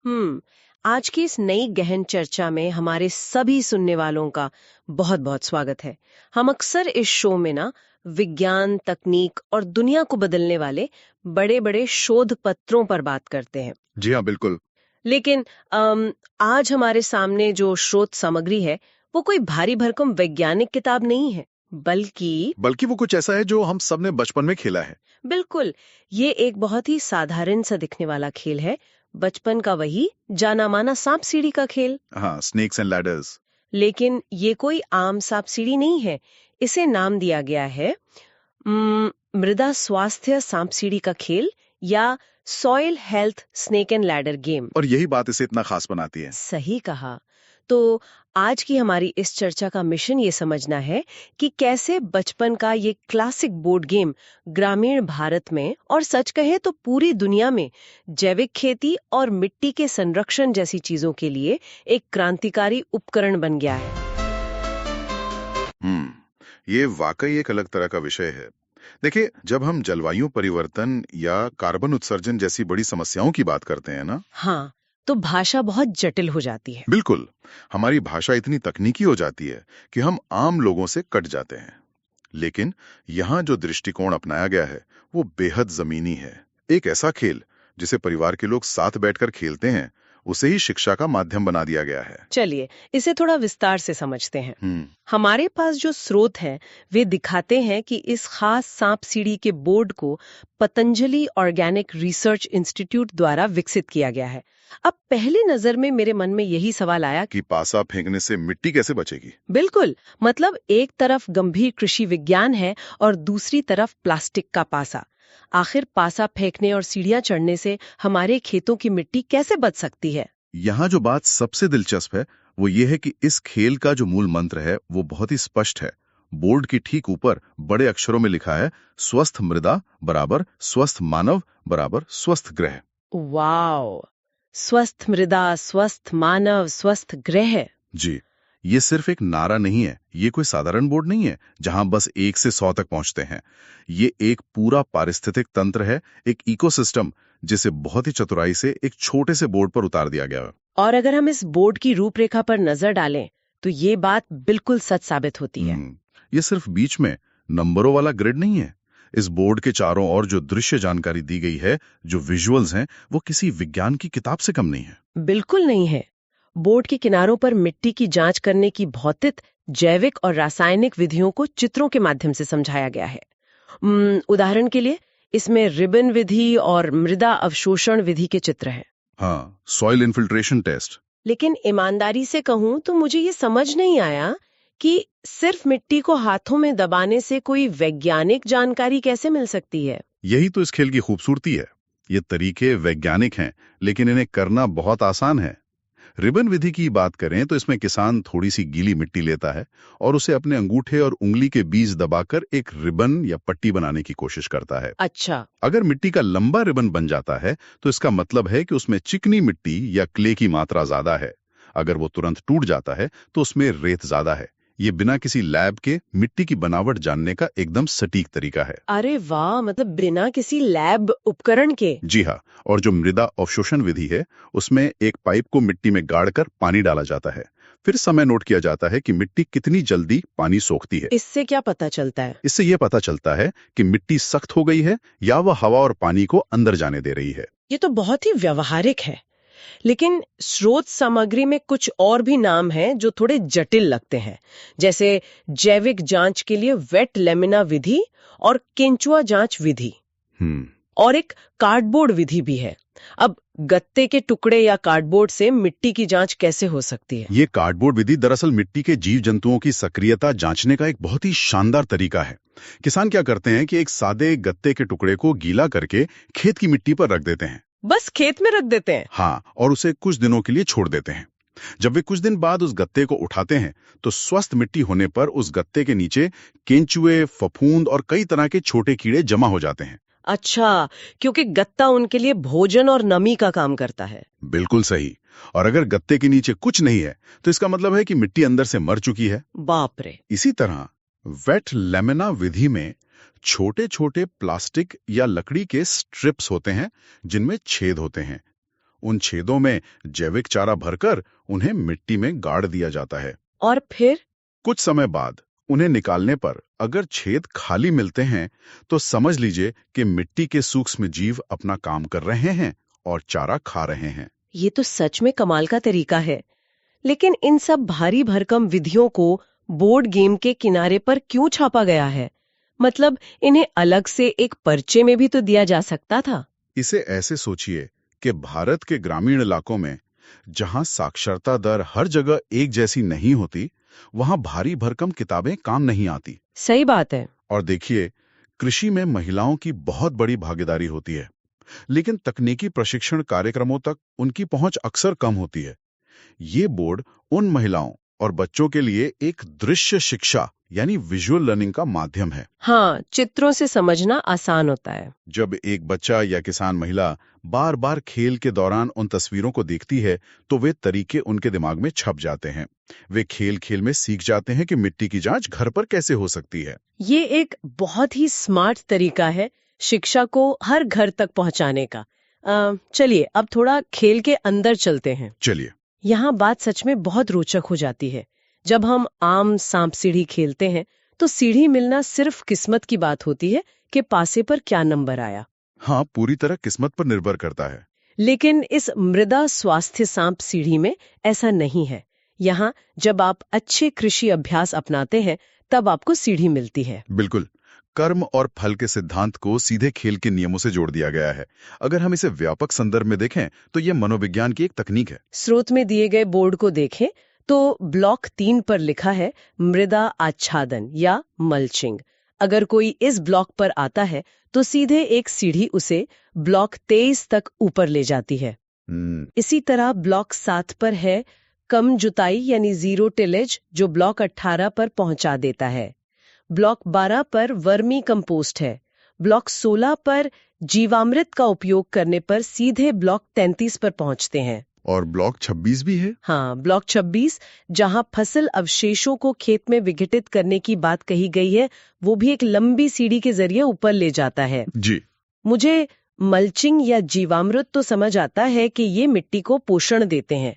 हम्म आज की इस नई गहन चर्चा में हमारे सभी सुनने वालों का बहुत बहुत स्वागत है। हम अक्सर इस शो में ना विज्ञान, तकनीक और दुनिया को बदलने वाले बड़े बड़े शोध पत्रों पर बात करते हैं। जी हाँ, बिल्कुल। लेकिन आज हमारे सामने जो स्रोत सामग्री है वो कोई भारी भरकम वैज्ञानिक किताब नहीं है, बल्कि बल्कि वो कुछ ऐसा है जो हम सब ने बचपन में खेला है। बिल्कुल, ये एक बहुत ही साधारण सा दिखने वाला खेल है। बचपन का वही जाना माना सांप सीढ़ी का खेल। हाँ, स्नेक्स एंड लैडर्स। लेकिन ये कोई आम सांप सीढ़ी नहीं है। इसे नाम दिया गया है मृदा स्वास्थ्य सांप सीढ़ी का खेल, या soil health snake and ladder game. और यही बात इसे इतना खास बनाती है। सही कहा। तो आज की हमारी इस चर्चा का मिशन ये समझना है कि कैसे बचपन का ये क्लासिक बोर्ड गेम ग्रामीण भारत में और सच कहे तो पूरी दुनिया में जैविक खेती और मिट्टी के संरक्षण जैसी चीजों के लिए एक क्रांतिकारी उपकरण बन गया है। ये वाकई एक अलग तरह का विषय है। देखिए, जब हम जलवायु परिवर्तन या कार्बन उत्सर्जन जैसी बड़ी समस्याओं की बात करते हैं ना, हाँ, तो भाषा बहुत जटिल हो जाती है। बिल्कुल, हमारी भाषा इतनी तकनीकी हो जाती है कि हम आम लोगों से कट जाते हैं। लेकिन यहाँ जो दृष्टिकोण अपनाया गया है, वो बेहद जमीनी है। एक ऐसा खेल जिसे परिवार के लोग साथ बैठकर खेलते हैं, उसे ही शिक्षा का माध्यम बना दिया गया है। चलिए इसे थोड़ा विस्तार से समझते हैं। हम्म हमारे पास जो स्रोत हैं वे दिखाते हैं कि इस खास सांप सीढ़ी के बोर्ड को पतंजलि ऑर्गेनिक रिसर्च इंस्टीट्यूट द्वारा विकसित किया गया है। अब पहली नजर में मेरे मन में यही सवाल आया कि कि पासा फेंकने से मिट्टी कैसे बचेगी। बिल्कुल, मतलब एक तरफ गंभीर कृषि विज्ञान है और दूसरी तरफ प्लास्टिक का पासा। आखिर पासा फेंकने और सीढ़ियां चढ़ने से हमारे खेतों की मिट्टी कैसे बच सकती है? यहाँ जो बात सबसे दिलचस्प है वो ये है कि इस खेल का जो मूल मंत्र है वो बहुत ही स्पष्ट है। बोर्ड की ठीक ऊपर बड़े अक्षरों में लिखा है, स्वस्थ मृदा बराबर स्वस्थ मानव बराबर स्वस्थ ग्रह। वाओ! स्वस्थ मृदा, स्वस्थ मानव, स्वस्थ ग्रह। जी, ये सिर्फ एक नारा नहीं है, ये कोई साधारण बोर्ड नहीं है जहां बस 1 से 100 तक पहुंचते हैं। ये एक पूरा पारिस्थितिक तंत्र है, एक इकोसिस्टम जिसे बहुत ही चतुराई से एक छोटे से बोर्ड पर उतार दिया गया है। और अगर हम इस बोर्ड की रूपरेखा पर नजर डालें तो ये बात बिल्कुल सच साबित होती है। ये सिर्फ बीच में नंबरों वाला ग्रिड नहीं है। इस बोर्ड के चारों ओर जो दृश्य जानकारी दी गई है, जो विजुअल्स हैं, वो किसी विज्ञान की किताब से कम नहीं है। बिल्कुल नहीं है। बोर्ड के किनारों पर मिट्टी की जांच करने की भौतिक, जैविक और रासायनिक विधियों को चित्रों के माध्यम से समझाया गया है। उदाहरण के लिए इसमें रिबन विधि और मृदा अवशोषण विधि के चित्र हैं। हाँ, सॉइल इन्फिल्ट्रेशन टेस्ट। लेकिन ईमानदारी से कहूं तो मुझे ये समझ नहीं आया कि सिर्फ मिट्टी को हाथों में दबाने से कोई वैज्ञानिक जानकारी कैसे मिल सकती है। यही तो इस खेल की खूबसूरती है। ये तरीके वैज्ञानिक हैं, लेकिन इन्हें करना बहुत आसान है। रिबन विधि की बात करें तो इसमें किसान थोड़ी सी गीली मिट्टी लेता है और उसे अपने अंगूठे और उंगली के बीच दबाकर एक रिबन या पट्टी बनाने की कोशिश करता है। अच्छा। अगर मिट्टी का लंबा रिबन बन जाता है तो इसका मतलब है कि उसमें चिकनी मिट्टी या क्ले की मात्रा ज्यादा है। अगर वो तुरंत टूट जाता है तो उसमें रेत ज्यादा है। ये बिना किसी लैब के मिट्टी की बनावट जानने का एकदम सटीक तरीका है। अरे वाह, मतलब बिना किसी लैब उपकरण के। जी हाँ, और जो मृदा अवशोषण विधि है, उसमें एक पाइप को मिट्टी में गाड़कर पानी डाला जाता है। फिर समय नोट किया जाता है कि मिट्टी कितनी जल्दी पानी सोखती है। इससे क्या पता चलता है? इससे यह पता चलता है कि मिट्टी सख्त हो गई है या वह हवा और पानी को अंदर जाने दे रही है। ये तो बहुत ही व्यवहारिक है। लेकिन स्रोत सामग्री में कुछ और भी नाम हैं जो थोड़े जटिल लगते हैं, जैसे जैविक जांच के लिए वेट लेमिना विधि और केंचुआ जांच विधि, और एक कार्डबोर्ड विधि भी है। अब गत्ते के टुकड़े या कार्डबोर्ड से मिट्टी की जांच कैसे हो सकती है? ये कार्डबोर्ड विधि दरअसल मिट्टी के जीव जंतुओं की सक्रियता जांचने का एक बहुत ही शानदार तरीका है। किसान क्या करते हैं कि एक सादे गत्ते के टुकड़े को गीला करके खेत की मिट्टी पर रख देते हैं। बस खेत में रख देते हैं? हाँ, और उसे कुछ दिनों के लिए छोड़ देते हैं। जब वे कुछ दिन बाद उस गत्ते को उठाते हैं तो स्वस्थ मिट्टी होने पर उस गत्ते के नीचे केंचुए, फफूंद और कई तरह के छोटे कीड़े जमा हो जाते हैं। अच्छा, क्योंकि गत्ता उनके लिए भोजन और नमी का काम करता है। बिल्कुल सही। और अगर गत्ते के नीचे कुछ नहीं है तो इसका मतलब है कि मिट्टी अंदर से मर चुकी है। बाप रे। इसी तरह वेट लेमिना विधि में छोटे छोटे प्लास्टिक या लकड़ी के स्ट्रिप्स होते हैं जिनमें छेद होते हैं। उन छेदों में जैविक चारा भरकर उन्हें मिट्टी में गाड़ दिया जाता है। और फिर? कुछ समय बाद उन्हें निकालने पर अगर छेद खाली मिलते हैं तो समझ लीजिए कि मिट्टी के सूक्ष्म जीव अपना काम कर रहे हैं और चारा खा रहे हैं। ये तो सच में कमाल का तरीका है। लेकिन इन सब भारी भरकम विधियों को बोर्ड गेम के किनारे पर क्यों छापा गया है? मतलब इन्हें अलग से एक पर्चे में भी तो दिया जा सकता था। इसे ऐसे सोचिए कि भारत के ग्रामीण इलाकों में जहां साक्षरता दर हर जगह एक जैसी नहीं होती, वहां भारी भरकम किताबें काम नहीं आती। सही बात है। और देखिए, कृषि में महिलाओं की बहुत बड़ी भागीदारी होती है, लेकिन तकनीकी प्रशिक्षण कार्यक्रमों तक उनकी पहुंच अक्सर कम होती है। ये बोर्ड उन महिलाओं और बच्चों के लिए एक दृश्य शिक्षा यानी विजुअल लर्निंग का माध्यम है। हाँ, चित्रों से समझना आसान होता है। जब एक बच्चा या किसान महिला बार बार खेल के दौरान उन तस्वीरों को देखती है तो वे तरीके उनके दिमाग में छप जाते हैं। वे खेल खेल में सीख जाते हैं कि मिट्टी की जांच घर पर कैसे हो सकती है। ये एक बहुत ही स्मार्ट तरीका है शिक्षा को हर घर तक पहुंचाने का। चलिए अब थोड़ा खेल के अंदर चलते हैं। चलिए। यहाँ बात सच में बहुत रोचक हो जाती है। जब हम आम सांप सीढ़ी खेलते हैं तो सीढ़ी मिलना सिर्फ किस्मत की बात होती है कि पासे पर क्या नंबर आया। हाँ, पूरी तरह किस्मत पर निर्भर करता है। लेकिन इस मृदा स्वास्थ्य सांप सीढ़ी में ऐसा नहीं है। यहाँ जब आप अच्छे कृषि अभ्यास अपनाते हैं तब आपको सीढ़ी मिलती है। बिल्कुल। कर्म और फल के सिद्धांत को सीधे खेल के नियमों से जोड़ दिया गया है। अगर हम इसे व्यापक संदर्भ में देखें तो यह मनोविज्ञान की एक तकनीक है। स्रोत में दिए गए बोर्ड को देखें तो ब्लॉक 3 पर लिखा है मृदा आच्छादन या मल्चिंग। अगर कोई इस ब्लॉक पर आता है तो सीधे एक सीढ़ी उसे ब्लॉक 23 तक ऊपर ले जाती है। इसी तरह ब्लॉक 7 पर है कम जुताई यानी जीरो टिलेज, जो ब्लॉक 18 पर पहुंचा देता है। ब्लॉक 12 पर वर्मी कंपोस्ट है। ब्लॉक 16 पर जीवामृत का उपयोग करने पर सीधे ब्लॉक 33 पर पहुंचते हैं। और ब्लॉक 26 भी है। हाँ, ब्लॉक 26 जहां फसल अवशेषों को खेत में विघटित करने की बात कही गई है, वो भी एक लंबी सीढ़ी के जरिए ऊपर ले जाता है। जी। मुझे मल्चिंग या जीवामृत तो समझ आता है कि ये मिट्टी को पोषण देते हैं,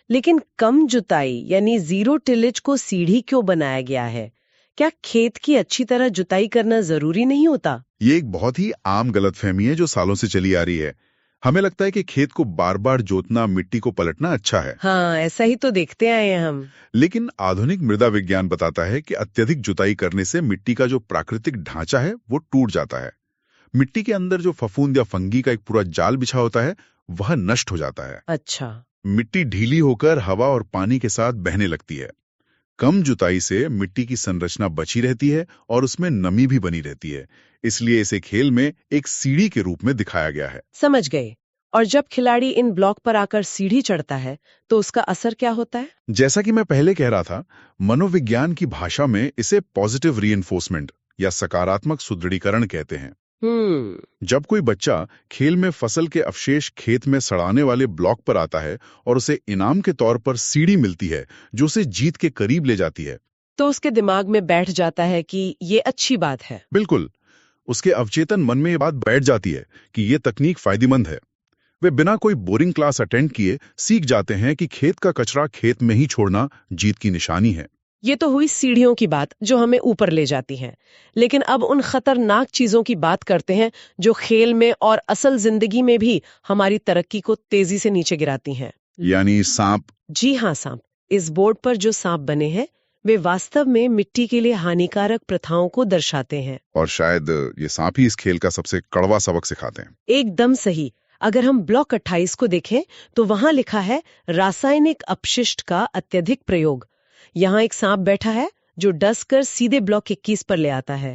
लेकिन कम जुताई यानी जीरो टिलेज को सीढ़ी क्यों बनाया गया है? क्या खेत की अच्छी तरह जुताई करना जरूरी नहीं होता? ये एक बहुत ही आम गलतफहमी है जो सालों से चली आ रही है। हमें लगता है कि खेत को बार बार जोतना, मिट्टी को पलटना अच्छा है। हाँ, ऐसा ही तो देखते आए हैं हम। लेकिन आधुनिक मृदा विज्ञान बताता है कि अत्यधिक जुताई करने से मिट्टी का जो प्राकृतिक ढांचा है वो टूट जाता है। मिट्टी के अंदर जो फफूंद या फंगी का एक पूरा जाल बिछा होता है वह नष्ट हो जाता है। अच्छा। मिट्टी ढीली होकर हवा और पानी के साथ बहने लगती है। कम जुताई से मिट्टी की संरचना बची रहती है और उसमें नमी भी बनी रहती है। इसलिए इसे खेल में एक सीढ़ी के रूप में दिखाया गया है। समझ गए। और जब खिलाड़ी इन ब्लॉक पर आकर सीढ़ी चढ़ता है तो उसका असर क्या होता है? जैसा कि मैं पहले कह रहा था, मनोविज्ञान की भाषा में इसे पॉजिटिव रीइंफोर्समेंट या सकारात्मक सुदृढ़ीकरण कहते हैं। जब कोई बच्चा खेल में फसल के अवशेष खेत में सड़ाने वाले ब्लॉक पर आता है और उसे इनाम के तौर पर सीढ़ी मिलती है जो उसे जीत के करीब ले जाती है, तो उसके दिमाग में बैठ जाता है कि ये अच्छी बात है। बिल्कुल। उसके अवचेतन मन में ये बात बैठ जाती है कि ये तकनीक फायदेमंद है। वे बिना कोई बोरिंग क्लास अटेंड किए सीख जाते हैं कि खेत का कचरा खेत में ही छोड़ना जीत की निशानी है। ये तो हुई सीढ़ियों की बात जो हमें ऊपर ले जाती हैं। लेकिन अब उन खतरनाक चीजों की बात करते हैं जो खेल में और असल जिंदगी में भी हमारी तरक्की को तेजी से नीचे गिराती हैं। यानी सांप। जी हाँ, सांप। इस बोर्ड पर जो सांप बने हैं वे वास्तव में मिट्टी के लिए हानिकारक प्रथाओं को दर्शाते हैं। और शायद ये सांप ही इस खेल का सबसे कड़वा सबक सिखाते हैं। एकदम सही। अगर हम ब्लॉक 28 को देखें तो वहां लिखा है रासायनिक अपशिष्ट का अत्यधिक प्रयोग। यहाँ एक सांप बैठा है जो डस कर सीधे ब्लॉक 21 पर ले आता है।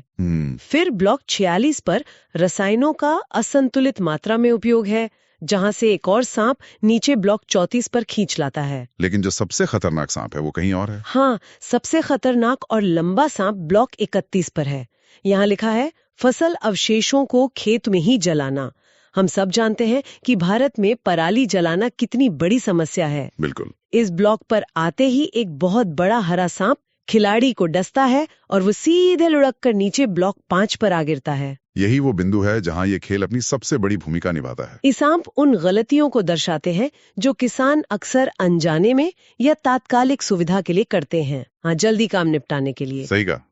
फिर ब्लॉक 46 पर रसायनों का असंतुलित मात्रा में उपयोग है, जहां से एक और सांप नीचे ब्लॉक 34 पर खींच लाता है। लेकिन जो सबसे खतरनाक सांप है वो कहीं और है। हाँ, सबसे खतरनाक और लंबा सांप ब्लॉक 31 पर है। यहाँ लिखा है फसल अवशेषों को खेत में ही जलाना। हम सब जानते हैं कि भारत में पराली जलाना कितनी बड़ी समस्या है। बिल्कुल। इस ब्लॉक पर आते ही एक बहुत बड़ा हरा सांप खिलाड़ी को डसता है और वो सीधे लुढ़क कर नीचे ब्लॉक 5 पर आ गिरता है। यही वो बिंदु है जहां ये खेल अपनी सबसे बड़ी भूमिका निभाता है। इसाम्प उन गलतियों को दर्शाते हैं जो किसान अक्सर अनजाने में या तात्कालिक सुविधा के लिए करते हैं। हाँ, जल्दी काम निपटाने के लिए। सही कहा।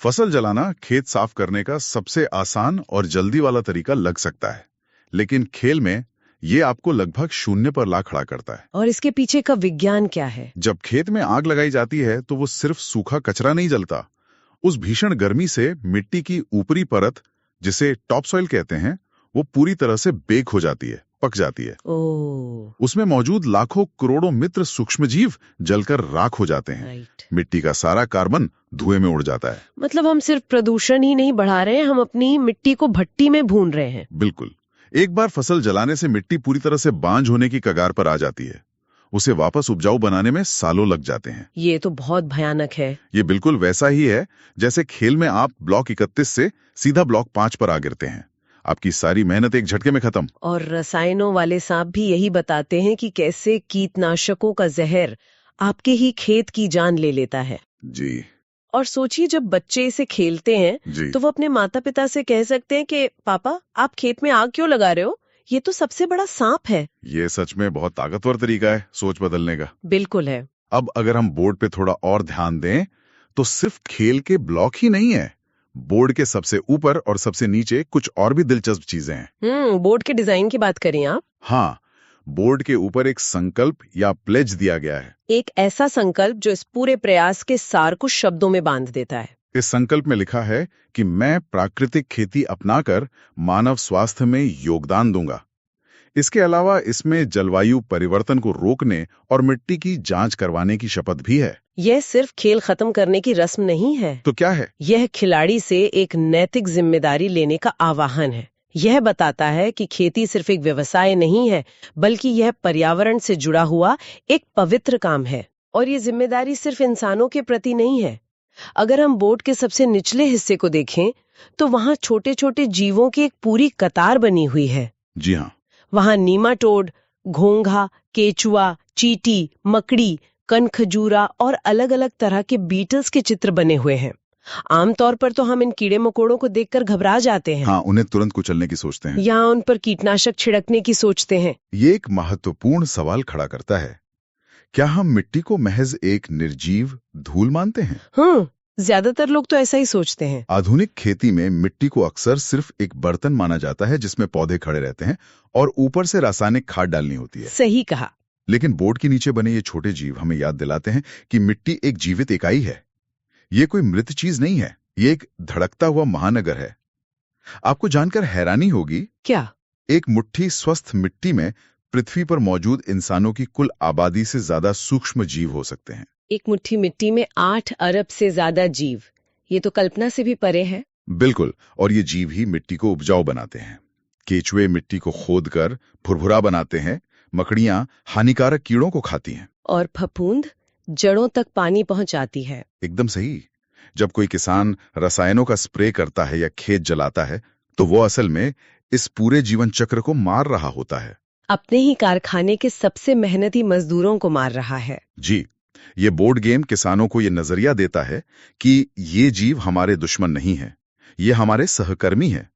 फसल जलाना खेत साफ करने का सबसे आसान और जल्दी वाला तरीका लग सकता है, लेकिन खेल में ये आपको लगभग शून्य पर ला खड़ा करता है। और इसके पीछे का विज्ञान क्या है? जब खेत में आग लगाई जाती है तो वो सिर्फ सूखा कचरा नहीं जलता, उस भीषण गर्मी से मिट्टी की ऊपरी परत, जिसे टॉप सॉइल कहते हैं, वो पूरी तरह से बेक हो जाती है, पक जाती है। उसमें मौजूद लाखों करोड़ों मित्र सूक्ष्मजीव जलकर राख हो जाते हैं। मिट्टी का सारा कार्बन धुएं में उड़ जाता है। मतलब हम सिर्फ प्रदूषण ही नहीं बढ़ा रहे हैं, हम अपनी मिट्टी को भट्टी में भून रहे हैं। बिल्कुल। एक बार फसल जलाने से मिट्टी पूरी तरह से बांझ होने की कगार पर आ जाती है। उसे वापस उपजाऊ बनाने में सालों लग जाते हैं। ये तो बहुत भयानक है। ये बिल्कुल वैसा ही है जैसे खेल में आप ब्लॉक 31 से सीधा ब्लॉक 5 पर आ गिरते हैं। आपकी सारी मेहनत एक झटके में खत्म। और रसायनों वाले सांप भी यही बताते हैं कि कैसे कीटनाशकों का जहर आपके ही खेत की जान ले लेता है। जी। और सोचिए, जब बच्चे इसे खेलते हैं तो वो अपने माता पिता से कह सकते हैं कि पापा, आप खेत में आग क्यों लगा रहे हो? ये तो सबसे बड़ा सांप है। ये सच में बहुत ताकतवर तरीका है सोच बदलने का। बिल्कुल है। अब अगर हम बोर्ड पे थोड़ा और ध्यान दें तो सिर्फ खेल के ब्लॉक ही नहीं है, बोर्ड के सबसे ऊपर और सबसे नीचे कुछ और भी दिलचस्प चीजें हैं। बोर्ड के डिजाइन की बात करें आप? हाँ, बोर्ड के ऊपर एक संकल्प या प्लेज दिया गया है। एक ऐसा संकल्प जो इस पूरे प्रयास के सार को शब्दों में बांध देता है। इस संकल्प में लिखा है कि मैं प्राकृतिक खेती अपनाकर मानव स्वास्थ्य में योगदान दूंगा। इसके अलावा इसमें जलवायु परिवर्तन को रोकने और मिट्टी की जांच करवाने की शपथ भी है। यह सिर्फ खेल खत्म करने की रस्म नहीं है। तो क्या है? यह खिलाड़ी से एक नैतिक जिम्मेदारी लेने का आह्वान है। यह बताता है कि खेती सिर्फ एक व्यवसाय नहीं है, बल्कि यह पर्यावरण से जुड़ा हुआ एक पवित्र काम है। और ये जिम्मेदारी सिर्फ इंसानों के प्रति नहीं है। अगर हम बोर्ड के सबसे निचले हिस्से को देखें तो वहां छोटे छोटे जीवों की एक पूरी कतार बनी हुई है। जी हाँ। वहां नीमाटोड, घोंघा, केचुआ, चींटी, मकड़ी, कनखजूरा और अलग अलग तरह के बीटल्स के चित्र बने हुए हैं। आमतौर पर तो हम इन कीड़े मकोड़ों को देखकर घबरा जाते हैं। हाँ, उन्हें तुरंत कुचलने की सोचते हैं या उन पर कीटनाशक छिड़कने की सोचते हैं। ये एक महत्वपूर्ण सवाल खड़ा करता है, क्या हम मिट्टी को महज एक निर्जीव धूल मानते हैं? ज्यादातर लोग तो ऐसा ही सोचते हैं। आधुनिक खेती में मिट्टी को अक्सर सिर्फ एक बर्तन माना जाता है जिसमें पौधे खड़े रहते हैं और ऊपर से रासायनिक खाद डालनी होती है। सही कहा। लेकिन बोर्ड के नीचे बने ये छोटे जीव हमें याद दिलाते हैं कि मिट्टी एक जीवित इकाई है। ये कोई मृत चीज नहीं है, ये एक धड़कता हुआ महानगर है। आपको जानकर हैरानी होगी, क्या एक मुट्ठी स्वस्थ मिट्टी में पृथ्वी पर मौजूद इंसानों की कुल आबादी से ज्यादा सूक्ष्म जीव हो सकते हैं। एक मुट्ठी मिट्टी में 8 अरब से ज्यादा जीव, ये तो कल्पना से भी परे है। बिल्कुल। और ये जीव ही मिट्टी को उपजाऊ बनाते हैं। केचुए मिट्टी को खोदकर भुरभुरा बनाते हैं, मकड़ियां हानिकारक कीड़ों को खाती हैं, और फफूंद जड़ों तक पानी पहुंचाती है। एकदम सही। जब कोई किसान रसायनों का स्प्रे करता है या खेत जलाता है तो वो असल में इस पूरे जीवन चक्र को मार रहा होता है। अपने ही कारखाने के सबसे मेहनती मजदूरों को मार रहा है। जी। ये बोर्ड गेम किसानों को ये नजरिया देता है कि ये जीव हमारे दुश्मन नहीं है, ये हमारे सहकर्मी है।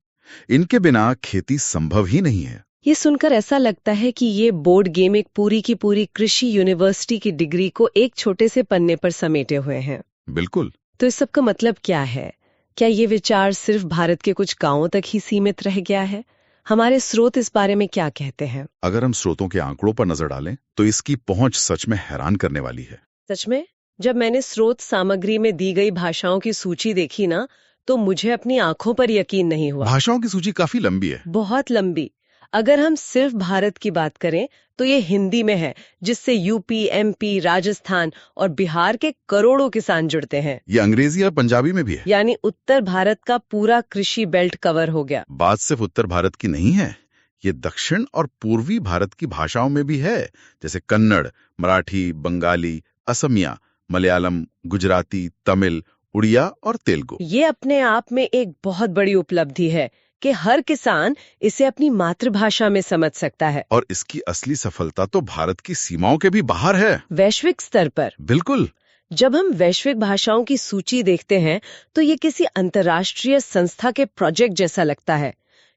इनके बिना खेती संभव ही नहीं है। ये सुनकर ऐसा लगता है कि ये बोर्ड गेम एक पूरी की पूरी कृषि यूनिवर्सिटी की डिग्री को एक छोटे से पन्ने पर समेटे हुए हैं। बिल्कुल। तो इस सब का मतलब क्या है? क्या ये विचार सिर्फ भारत के कुछ गांवों तक ही सीमित रह गया है? हमारे स्रोत इस बारे में क्या कहते हैं? अगर हम स्रोतों के आंकड़ों पर नजर डालें तो इसकी पहुंच सच में हैरान करने वाली है। सच में? जब मैंने स्रोत सामग्री में दी गई भाषाओं की सूची देखी ना, तो मुझे अपनी आंखों पर यकीन नहीं हुआ। भाषाओं की सूची काफी लंबी है। बहुत लंबी। अगर हम सिर्फ भारत की बात करें तो ये हिंदी में है, जिससे यूपी, एमपी, राजस्थान और बिहार के करोड़ों किसान जुड़ते हैं। ये अंग्रेजी और पंजाबी में भी है। यानी उत्तर भारत का पूरा कृषि बेल्ट कवर हो गया। बात सिर्फ उत्तर भारत की नहीं है, ये दक्षिण और पूर्वी भारत की भाषाओं में भी है, जैसे कन्नड़, मराठी, बंगाली, असमिया, मलयालम, गुजराती, तमिल, उड़िया और तेलुगु। ये अपने आप में एक बहुत बड़ी उपलब्धि है कि हर किसान इसे अपनी मातृभाषा में समझ सकता है। और इसकी असली सफलता तो भारत की सीमाओं के भी बाहर है, वैश्विक स्तर पर। बिल्कुल। जब हम वैश्विक भाषाओं की सूची देखते हैं तो ये किसी अंतर्राष्ट्रीय संस्था के प्रोजेक्ट जैसा लगता है।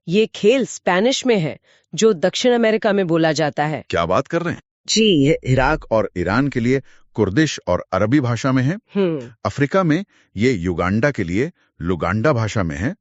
ये खेल स्पेनिश में है, जो दक्षिण अमेरिका में बोला जाता है। क्या बात कर रहे हैं? जी, ये इराक और ईरान के लिए कुर्दिश और अरबी भाषा में है। अफ्रीका में ये युगांडा के लिए लुगांडा भाषा में है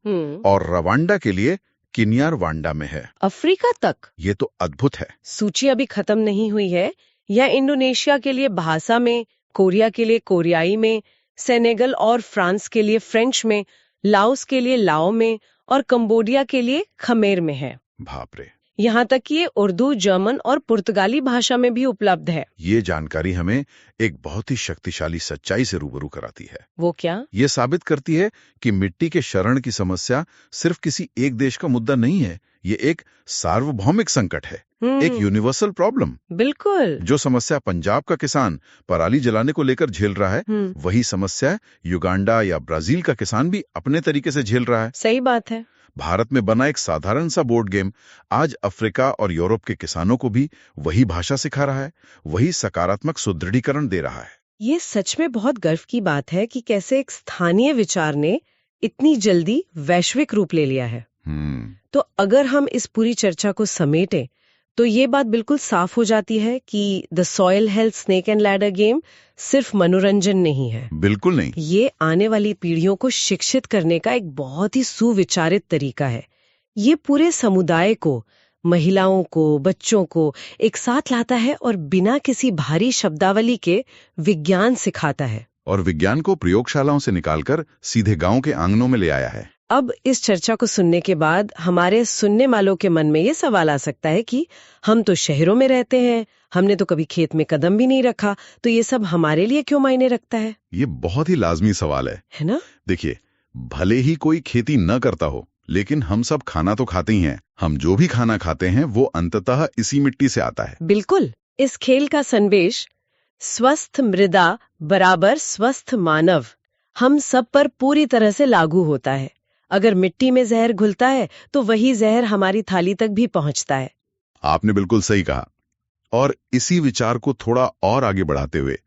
और रवांडा के लिए किन्यारवांडा में है। अफ्रीका तक? ये तो अद्भुत है। सूची अभी खत्म नहीं हुई है। यह इंडोनेशिया के लिए भाषा में, कोरिया के लिए कोरियाई में, सेनेगल और फ्रांस के लिए फ्रेंच में, लाओस के लिए लाओ में और कंबोडिया के लिए खमेर में है। बाप रे! यहाँ तक कि ये उर्दू, जर्मन और पुर्तगाली भाषा में भी उपलब्ध है। ये जानकारी हमें एक बहुत ही शक्तिशाली सच्चाई से रूबरू कराती है। वो क्या? ये साबित करती है कि मिट्टी के शरण की समस्या सिर्फ किसी एक देश का मुद्दा नहीं है। ये एक सार्वभौमिक संकट है, एक यूनिवर्सल प्रॉब्लम। बिल्कुल। जो समस्या पंजाब का किसान पराली जलाने को लेकर झेल रहा है, वही समस्या युगांडा या ब्राजील का किसान भी अपने तरीके से झेल रहा है। सही बात है। भारत में बना एक साधारण सा बोर्ड गेम आज अफ्रीका और यूरोप के किसानों को भी वही भाषा सिखा रहा है, वही सकारात्मक सुदृढ़ीकरण दे रहा है। ये सच में बहुत गर्व की बात है कि कैसे एक स्थानीय विचार ने इतनी जल्दी वैश्विक रूप ले लिया है। तो अगर हम इस पूरी चर्चा को समेटें तो ये बात बिल्कुल साफ हो जाती है कि the soil health snake and ladder game सिर्फ मनोरंजन नहीं है। बिल्कुल नहीं। ये आने वाली पीढ़ियों को शिक्षित करने का एक बहुत ही सुविचारित तरीका है। ये पूरे समुदाय को, महिलाओं को, बच्चों को एक साथ लाता है और बिना किसी भारी शब्दावली के विज्ञान सिखाता है। और विज्ञान को प्रयोगशालाओं से निकालकर सीधे गांव के आंगनों में ले आया है। अब इस चर्चा को सुनने के बाद हमारे सुनने वालों के मन में ये सवाल आ सकता है कि हम तो शहरों में रहते हैं, हमने तो कभी खेत में कदम भी नहीं रखा, तो ये सब हमारे लिए क्यों मायने रखता है? ये बहुत ही लाजमी सवाल है ना? देखिए, भले ही कोई खेती न करता हो, लेकिन हम सब खाना तो खाते ही हैं। हम जो भी खाना खाते हैं वो अंततः इसी मिट्टी से आता है। बिल्कुल। इस खेल का संदेश स्वस्थ मृदा बराबर स्वस्थ मानव हम सब पर पूरी तरह से लागू होता है। अगर मिट्टी में जहर घुलता है तो वही जहर हमारी थाली तक भी पहुंचता है। आपने बिल्कुल सही कहा। और इसी विचार को थोड़ा और आगे बढ़ाते हुए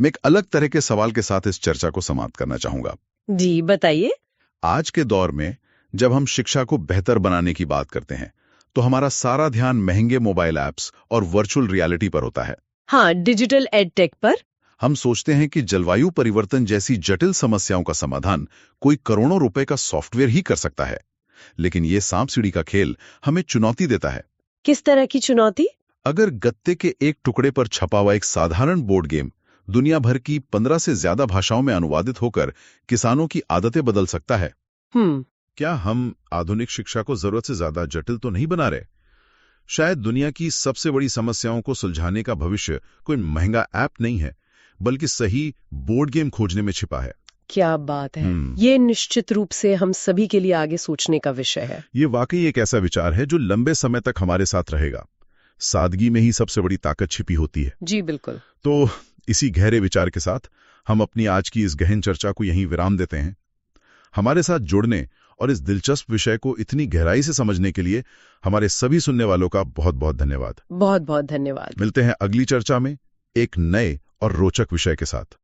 मैं एक अलग तरह के सवाल के साथ इस चर्चा को समाप्त करना चाहूंगा। जी बताइए। आज के दौर में जब हम शिक्षा को बेहतर बनाने की बात करते हैं तो हमारा सारा ध्यान महंगे मोबाइल ऐप्स और वर्चुअल रियलिटी पर होता है। हाँ, डिजिटल एडटेक पर। हम सोचते हैं कि जलवायु परिवर्तन जैसी जटिल समस्याओं का समाधान कोई करोड़ों रुपए का सॉफ्टवेयर ही कर सकता है। लेकिन ये सांप सीढ़ी का खेल हमें चुनौती देता है। किस तरह की चुनौती? अगर गत्ते के एक टुकड़े पर छपा हुआ एक साधारण बोर्ड गेम दुनिया भर की 15 से ज्यादा भाषाओं में अनुवादित होकर किसानों की आदतें बदल सकता है, क्या हम आधुनिक शिक्षा को जरूरत से ज्यादा जटिल तो नहीं बना रहे? शायद दुनिया की सबसे बड़ी समस्याओं को सुलझाने का भविष्य कोई महंगा ऐप नहीं है, बल्कि सही बोर्ड गेम खोजने में छिपा है। क्या बात है। ये निश्चित रूप से हम सभी के लिए आगे सोचने का विषय है। ये वाकई एक ऐसा विचार है जो लंबे समय तक हमारे साथ रहेगा। सादगी में ही सबसे बड़ी ताकत छिपी होती है। जी बिल्कुल। तो इसी गहरे विचार के साथ हम अपनी आज की इस गहन चर्चा को यहीं विराम देते हैं। हमारे साथ जुड़ने और इस दिलचस्प विषय को इतनी गहराई से समझने के लिए हमारे सभी सुनने वालों का बहुत बहुत धन्यवाद। बहुत बहुत धन्यवाद। मिलते हैं अगली चर्चा में एक नए और रोचक विषय के साथ।